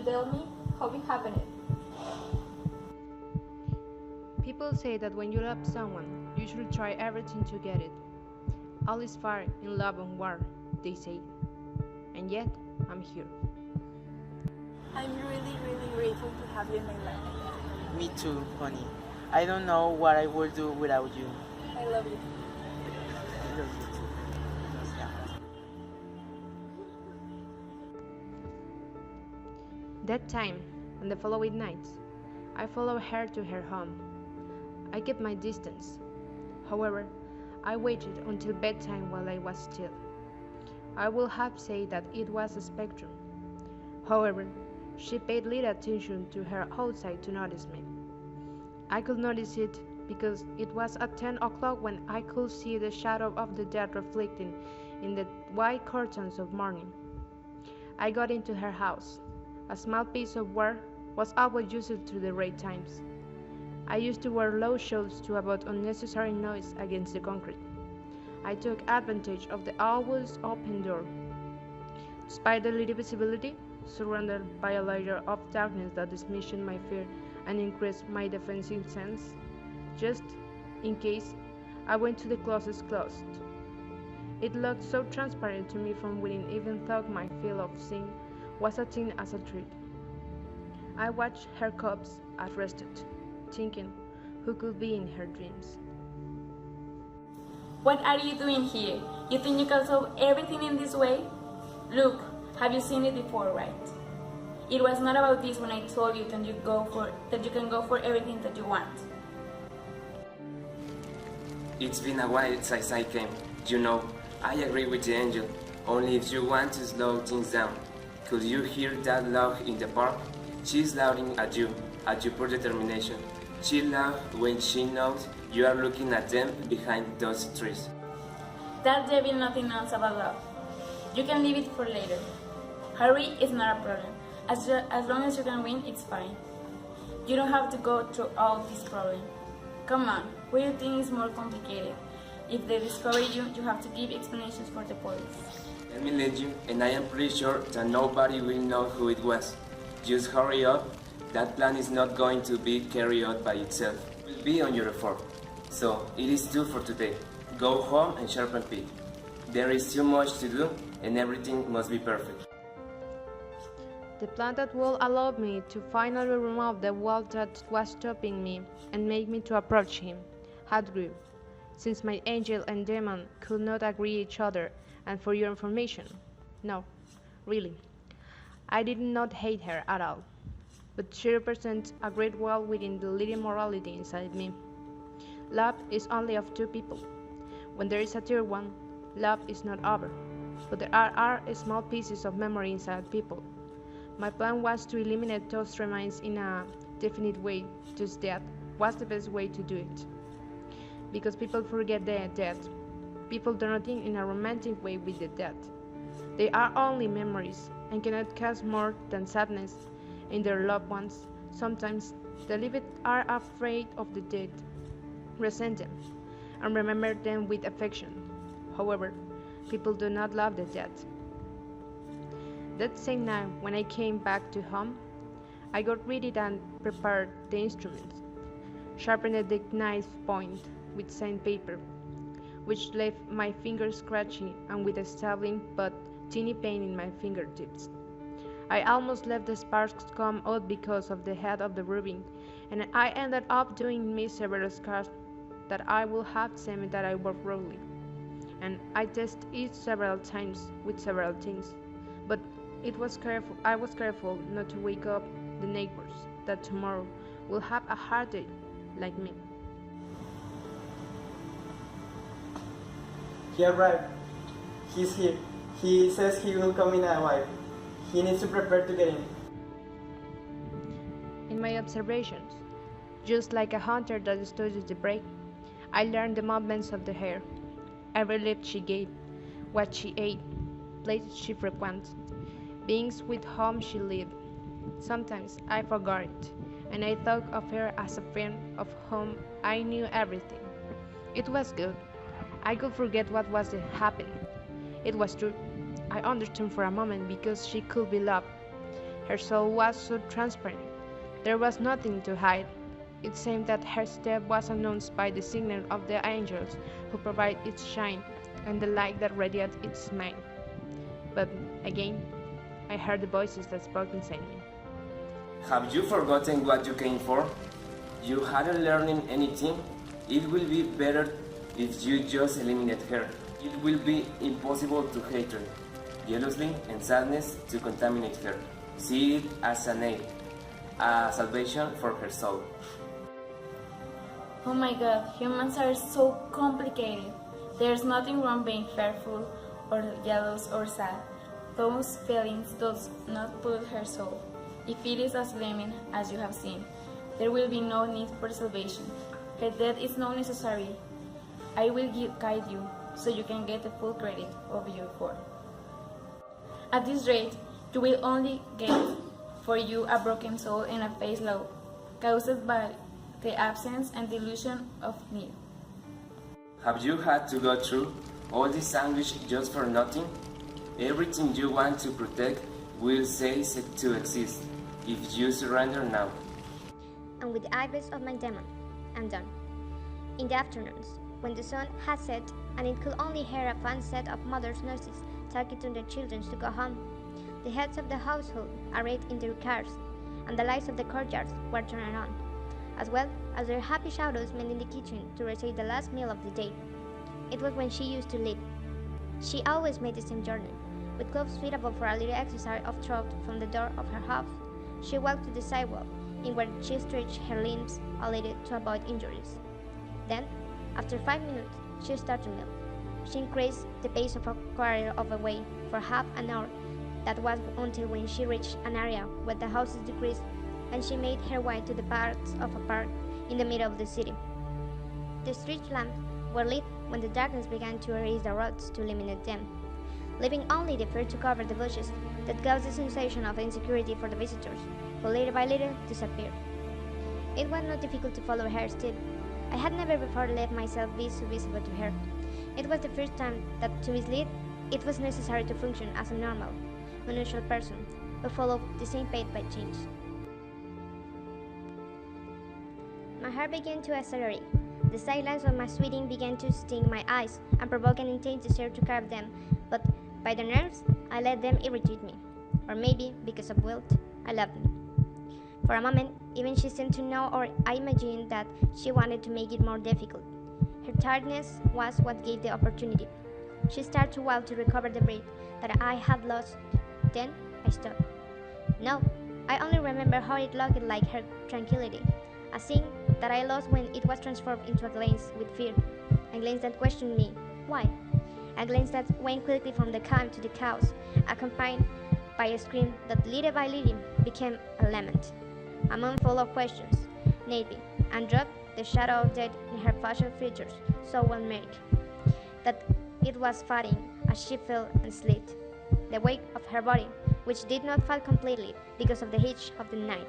tell me how it happened? People say that when you love someone, you should try everything to get it. All is fair in love and war, they say. And yet, I'm here. I'm really, really grateful to have you in my life. Me too, honey. I don't know what I would do without you. I love you. I love you too. Yeah. That time, and the following nights, I followed her to her home. I kept my distance. However, I waited until bedtime while I was still. I would have said that it was a spectrum. However, she paid little attention to her outside to notice me. I could notice it because it was at 10 o'clock when I could see the shadow of the dead reflecting in the white curtains of morning. I got into her house. A small piece of wire was always used through the rain times. I used to wear low shoes to avoid unnecessary noise against the concrete. I took advantage of the always open door. Despite the little visibility, surrounded by a layer of darkness that dismissed my fear and increased my defensive sense, just in case, I went to the closest closet. It looked so transparent to me from within, even though my field of seeing was as thin as a thread. I watched her corpse arrested, thinking who could be in her dreams. What are you doing here? You think you can solve everything in this way? Look, have you seen it before, right? It was not about this when I told you that you can go for everything that you want. It's been a while since I came. You know, I agree with the angel. Only if you want to slow things down. Could you hear that laugh in the park? She's laughing at your poor determination. She laughs when she knows you are looking at them behind those trees. That devil nothing else about love. You can leave it for later. Hurry is not a problem. As long as you can win, it's fine. You don't have to go through all this problem. Come on, what do you think is more complicated? If they discover you, you have to give explanations for the police. Let me lead you, and I am pretty sure that nobody will know who it was. Just hurry up. That plan is not going to be carried out by itself. It will be on your effort. So, it is due for today. Go home and sharpen peak. There is too much to do, and everything must be perfect. The plan that will allow me to finally remove the wall that was stopping me and make me to approach him had grew, since my angel and demon could not agree each other. And for your information, no, really, I did not hate her at all, but she represents a great wall within the little morality inside me. Love is only of two people. When there is a third one, love is not over, but there are small pieces of memory inside people. My plan was to eliminate those remains in a definite way, just that was the best way to do it. Because people forget their dead. People do not think in a romantic way with the dead. They are only memories and cannot cause more than sadness in their loved ones. Sometimes the living are afraid of the dead, resent them, and remember them with affection. However, people do not love the dead. That same night, when I came back to home, I got ready and prepared the instruments, sharpened the knife point with sandpaper, which left my fingers scratchy and with a stabbing but teeny pain in my fingertips. I almost let the sparks come out because of the head of the rubbing, and I ended up doing me several scars that I would have said that I worked roughly. And I tested it several times with several things, but I was careful not to wake up the neighbors that tomorrow will have a hard day like me. He arrived. He's here. He says he will come in a while. He needs to prepare to get in. In my observations, just like a hunter that studies the prey, I learned the movements of the hare, every lift she gave, what she ate, places she frequented, beings with whom she lived. Sometimes I forgot it, and I thought of her as a friend of whom I knew everything. It was good. I could forget what was happening. It was true. I understood for a moment because she could be loved. Her soul was so transparent. There was nothing to hide. It seemed that her step was announced by the signal of the angels who provide its shine and the light that radiates its smile. But again, I heard the voices that spoke inside me. Have you forgotten what you came for? You hadn't learned anything? It will be better if you just eliminate her. It will be impossible to hate her, jealously and sadness to contaminate her. See it as an aid, a salvation for her soul. Oh my god, humans are so complicated. There's nothing wrong being fearful or jealous or sad. Those feelings does not pollute her soul. If it is as flaming as you have seen, there will be no need for salvation. Her death is not necessary. I will guide you so you can get the full credit of your effort. At this rate, you will only get for you a broken soul and a face low, caused by the absence and delusion of need. Have you had to go through all this anguish just for nothing? Everything you want to protect will cease to exist if you surrender now. And with the eyebrows of my demon, I'm done. In the afternoons, when the sun had set and it could only hear a faint set of mothers' nurses talking to their children to go home, the heads of the household arrayed in their cars, and the lights of the courtyards were turned on, as well as their happy shadows men in the kitchen to receive the last meal of the day. It was when she used to live. She always made the same journey, with clothes suitable for a little exercise of thought from the door of her house. She walked to the sidewalk, in where she stretched her limbs a little to avoid injuries. Then, after 5 minutes, she started to kneel. She increased the pace of a quarter of a way for half an hour. That was until when she reached an area where the houses decreased, and she made her way to the parts of a park in the middle of the city. The street lamps were lit when the darkness began to erase the roads to illuminate them, leaving only the fur to cover the bushes that caused the sensation of insecurity for the visitors, who little by little disappeared. It was not difficult to follow her step. I had never before let myself be so visible to her. It was the first time that to mislead, it was necessary to function as a normal, unusual person who followed the same path by change. My heart began to accelerate. The sightlines of my sweating began to sting my eyes and provoke an intense desire to carve them, but by the nerves, I let them irritate me. Or maybe, because of guilt, I loved them. For a moment, even she seemed to know, or I imagined that she wanted to make it more difficult. Her tiredness was what gave the opportunity. She started to walk to recover the breath that I had lost. Then I stopped. No, I only remember how it looked like her tranquility, a thing that I lost when it was transformed into a glance with fear, a glance that questioned me, why? A glance that went quickly from the calm to the chaos, accompanied by a scream that little by little became a lament. A mouth full of questions, naively, and dropped the shadow of death in her facial features so well marked that it was fading as she fell and slid. The weight of her body, which did not fall completely because of the heat of the night.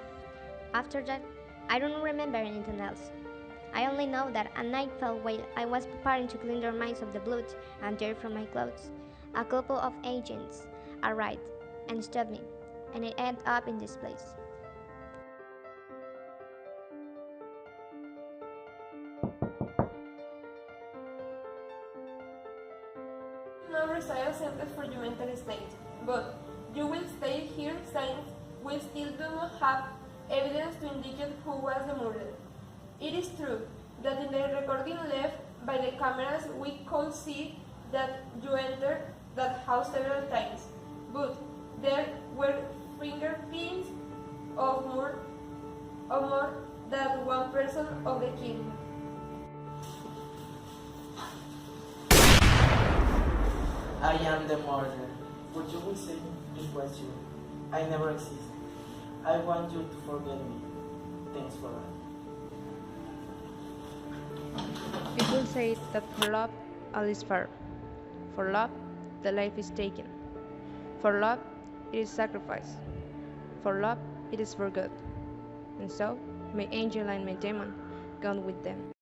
After that, I don't remember anything else. I only know that a night fell while I was preparing to clean the remains of the blood and dirt from my clothes. A couple of agents arrived and stopped me, and I ended up in this place. No resile sentence for your mental state, but you will stay here since we still do not have evidence to indicate who was the murderer. It is true that in the recording left by the cameras we could see that you entered that house several times, but there were fingerprints of more than one person of the killer. I am the murderer, but you will say it was you. I never existed. I want you to forget me. Thanks for that. People say that for love, all is fair. For love, the life is taken. For love, it is sacrifice. For love, it is for good. And so, my angel and my demon gone with them.